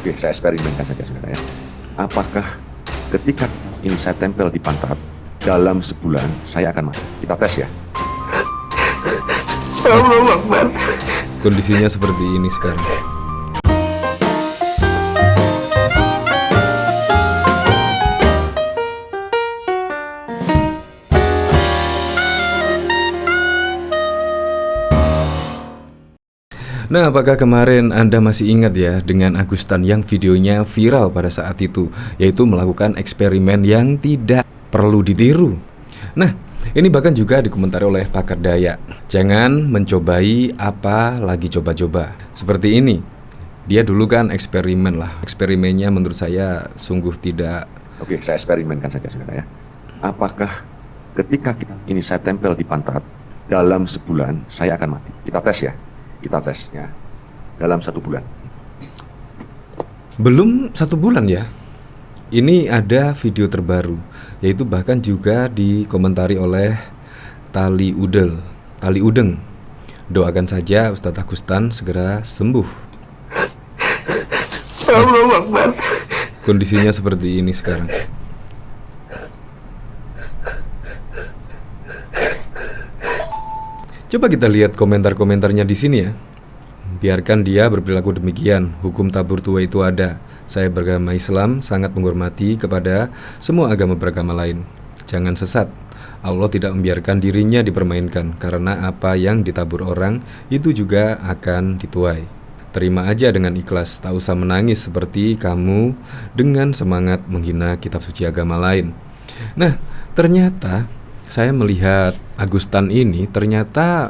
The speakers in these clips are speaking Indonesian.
Oke, saya eksperimenkan saja saudara ya. Apakah ketika ini saya tempel di pantat, dalam sebulan saya akan mati? Kita tes ya. Kondisinya seperti ini sekarang. Nah, apakah kemarin Anda masih ingat ya dengan Agustan yang videonya viral pada saat itu, yaitu melakukan eksperimen yang tidak perlu ditiru? Nah, ini bahkan juga dikomentari oleh pakar daya. Jangan mencobai apa lagi coba-coba. Seperti ini. Dia dulu kan eksperimen lah. Eksperimennya menurut saya sungguh tidak. Oke, saya eksperimenkan saja saudara ya. Apakah ketika ini saya tempel di pantat, dalam sebulan saya akan mati? Kita tes ya. Kita tes ya. Dalam 1 bulan. Belum 1 bulan ya. Ini ada video terbaru, yaitu bahkan juga dikomentari oleh Tali Udeng. Doakan saja Ustadz Agustan segera sembuh. Kondisinya seperti ini sekarang. Coba kita lihat komentar-komentarnya di sini ya. Biarkan dia berperilaku demikian. Hukum tabur tua itu ada. Saya beragama Islam sangat menghormati kepada semua agama beragama lain. Jangan sesat. Allah tidak membiarkan dirinya dipermainkan, karena apa yang ditabur orang itu juga akan dituai. Terima aja dengan ikhlas, tak usah menangis seperti kamu dengan semangat menghina kitab suci agama lain. Nah, ternyata saya melihat Agustan ini ternyata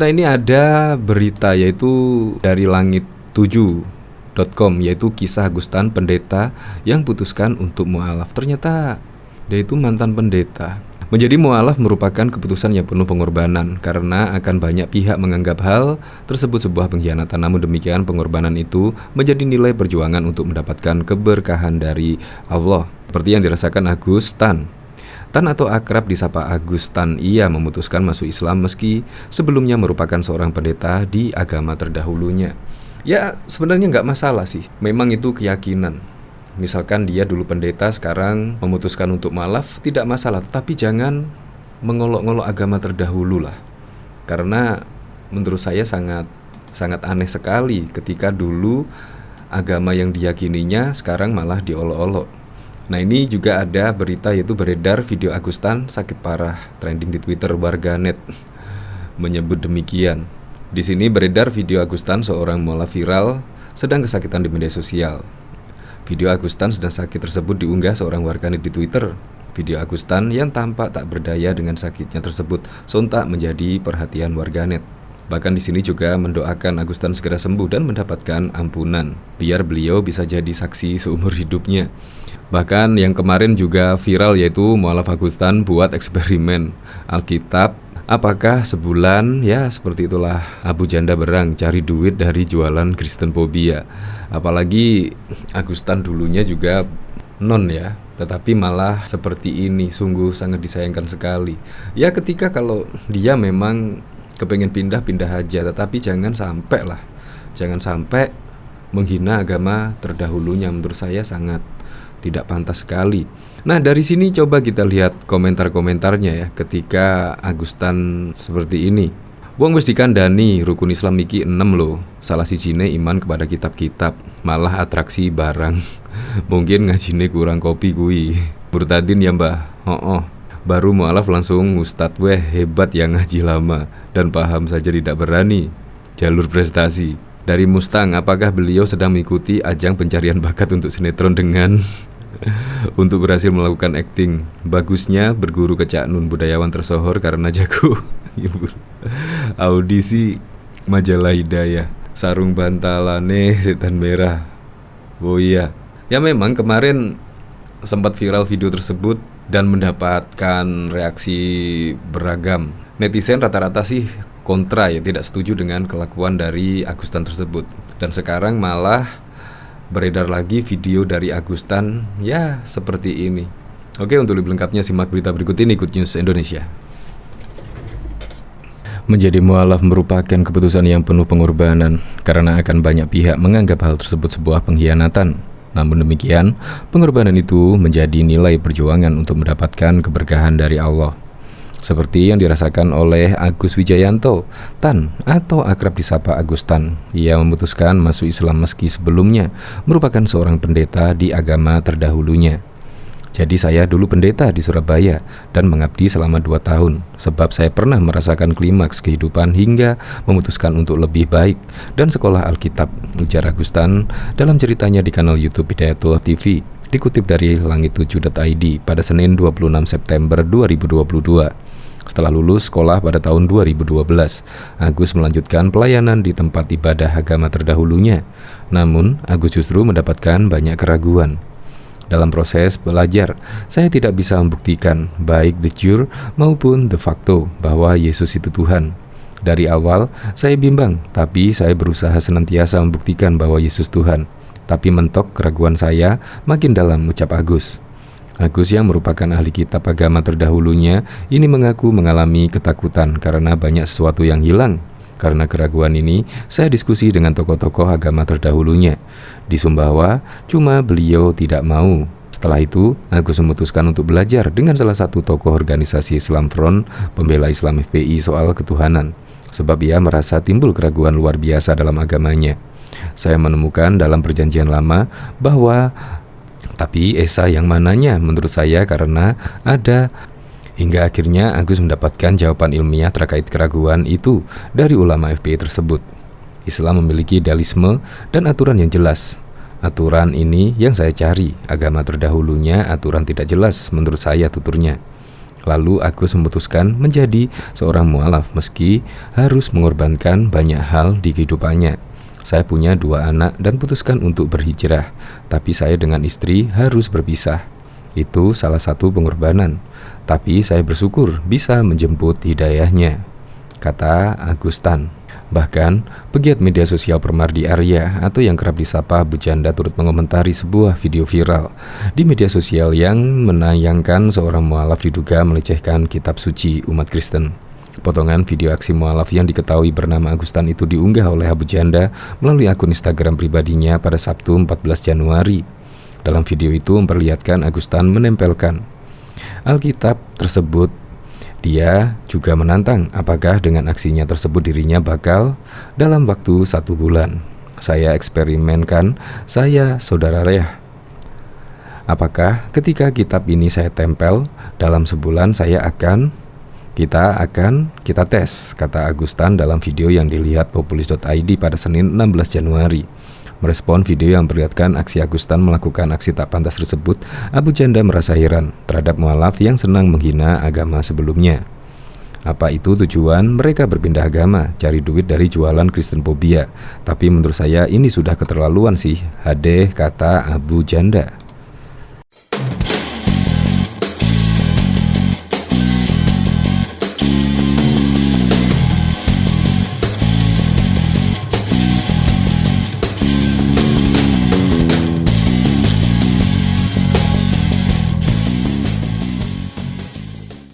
ini ada berita, yaitu dari langit7.com, yaitu kisah Agustan pendeta yang putuskan untuk mualaf. Ternyata dia itu mantan pendeta. Menjadi mualaf merupakan keputusan yang penuh pengorbanan, karena akan banyak pihak menganggap hal tersebut sebuah pengkhianatan. Namun demikian, pengorbanan itu menjadi nilai perjuangan untuk mendapatkan keberkahan dari Allah, seperti yang dirasakan Agustan. Tan atau akrab disapa Agustan, ia memutuskan masuk Islam meski sebelumnya merupakan seorang pendeta di agama terdahulunya. Ya, sebenarnya nggak masalah sih, memang itu keyakinan. Misalkan dia dulu pendeta, sekarang memutuskan untuk mualaf, tidak masalah. Tapi jangan mengolok-ngolok agama terdahulu lah. Karena menurut saya sangat aneh sekali ketika dulu agama yang diyakininya sekarang malah diolok-olok. Nah, ini juga ada berita, yaitu beredar video Agustan sakit parah, trending di Twitter warganet menyebut demikian. Di sini beredar video Agustan seorang mualaf viral sedang kesakitan di media sosial. Video Agustan sedang sakit tersebut diunggah seorang warganet di Twitter. Video Agustan yang tampak tak berdaya dengan sakitnya tersebut sontak menjadi perhatian warganet. Bahkan di sini juga mendoakan Agustan segera sembuh dan mendapatkan ampunan, biar beliau bisa jadi saksi seumur hidupnya. Bahkan yang kemarin juga viral, yaitu mualaf Agustan buat eksperimen Alkitab. Apakah sebulan? Ya, seperti itulah Abu Janda Berang cari duit dari jualan Kristen Fobia. Apalagi Agustan dulunya juga non ya, tetapi malah seperti ini, sungguh sangat disayangkan sekali. Ya, ketika kalau dia memang kepengen pindah aja, tetapi jangan sampai menghina agama terdahulunya. Menurut saya sangat tidak pantas sekali. Nah, dari sini coba kita lihat komentar-komentarnya ya, ketika Agustan seperti ini. Wong wis dikandani rukun Islam iki 6 loh. Salah sijine iman kepada kitab-kitab, malah atraksi barang. Mungkin ngajine kurang kopi kui. Murtadin ya mbah. Baru mualaf langsung ustadz, weh hebat yang ngaji lama dan paham saja tidak berani. Jalur prestasi. Dari Mustang, apakah beliau sedang mengikuti ajang pencarian bakat untuk sinetron dengan untuk berhasil melakukan akting? Bagusnya berguru ke Cak Nun, budayawan tersohor karena jago audisi majalah Hidayah. Sarung bantalane setan merah. Oh iya, ya memang kemarin sempat viral video tersebut dan mendapatkan reaksi beragam. Netizen rata-rata sih kontra, ya, tidak setuju dengan kelakuan dari Agustan tersebut. Dan sekarang malah beredar lagi video dari Agustan ya seperti ini. Oke, untuk lebih lengkapnya simak berita berikut ini, Good News Indonesia. Menjadi mualaf merupakan keputusan yang penuh pengorbanan karena akan banyak pihak menganggap hal tersebut sebuah pengkhianatan. Namun demikian, pengorbanan itu menjadi nilai perjuangan untuk mendapatkan keberkahan dari Allah. Seperti yang dirasakan oleh Agus Wijayanto, Tan atau akrab disapa Agus Tan. Ia memutuskan masuk Islam meski sebelumnya merupakan seorang pendeta di agama terdahulunya. Jadi saya dulu pendeta di Surabaya dan mengabdi selama 2 tahun sebab saya pernah merasakan klimaks kehidupan hingga memutuskan untuk lebih baik dan sekolah Alkitab, ujar Agustan dalam ceritanya di kanal YouTube Hidayatullah TV, dikutip dari langit7.id pada Senin 26 September 2022. Setelah lulus sekolah pada tahun 2012, Agus melanjutkan pelayanan di tempat ibadah agama terdahulunya. Namun, Agus justru mendapatkan banyak keraguan. Dalam proses belajar, saya tidak bisa membuktikan baik de jure maupun de facto bahwa Yesus itu Tuhan. Dari awal, saya bimbang, tapi saya berusaha senantiasa membuktikan bahwa Yesus Tuhan. Tapi mentok keraguan saya makin dalam, ucap Agus. Agus yang merupakan ahli kitab agama terdahulunya ini mengaku mengalami ketakutan karena banyak sesuatu yang hilang. Karena keraguan ini, saya diskusi dengan tokoh-tokoh agama terdahulunya. Di Sumbawa, cuma beliau tidak mau. Setelah itu, Agus memutuskan untuk belajar dengan salah satu tokoh organisasi Islam Front, pembela Islam FPI soal ketuhanan. Sebab ia merasa timbul keraguan luar biasa dalam agamanya. Saya menemukan dalam perjanjian lama bahwa tapi Esa yang mananya menurut saya karena ada. Hingga akhirnya Agus mendapatkan jawaban ilmiah terkait keraguan itu dari ulama FPI tersebut. Islam memiliki idealisme dan aturan yang jelas. Aturan ini yang saya cari, agama terdahulunya aturan tidak jelas menurut saya, tuturnya. Lalu Agus memutuskan menjadi seorang mualaf meski harus mengorbankan banyak hal di kehidupannya. Saya punya 2 anak dan putuskan untuk berhijrah, tapi saya dengan istri harus berpisah. Itu salah satu pengorbanan, tapi saya bersyukur bisa menjemput hidayahnya, kata Agustan. Bahkan, pegiat media sosial Permardi Arya atau yang kerap disapa Abu Janda turut mengomentari sebuah video viral di media sosial yang menayangkan seorang mualaf diduga melecehkan kitab suci umat Kristen. Potongan video aksi mualaf yang diketahui bernama Agustan itu diunggah oleh Abu Janda melalui akun Instagram pribadinya pada Sabtu 14 Januari. Dalam video itu memperlihatkan Agustan menempelkan Alkitab tersebut. Dia juga menantang apakah dengan aksinya tersebut dirinya bakal dalam waktu 1 bulan. Saya eksperimenkan, saya saudara Reyah. Apakah ketika kitab ini saya tempel dalam sebulan kita tes, kata Agustan dalam video yang dilihat populis.id pada Senin 16 Januari. Merespon video yang memperlihatkan aksi Agustan melakukan aksi tak pantas tersebut, Abu Janda merasa heran terhadap mualaf yang senang menghina agama sebelumnya. Apa itu tujuan mereka berpindah agama, cari duit dari jualan Kristenfobia? Tapi menurut saya ini sudah keterlaluan sih, hadeh, kata Abu Janda.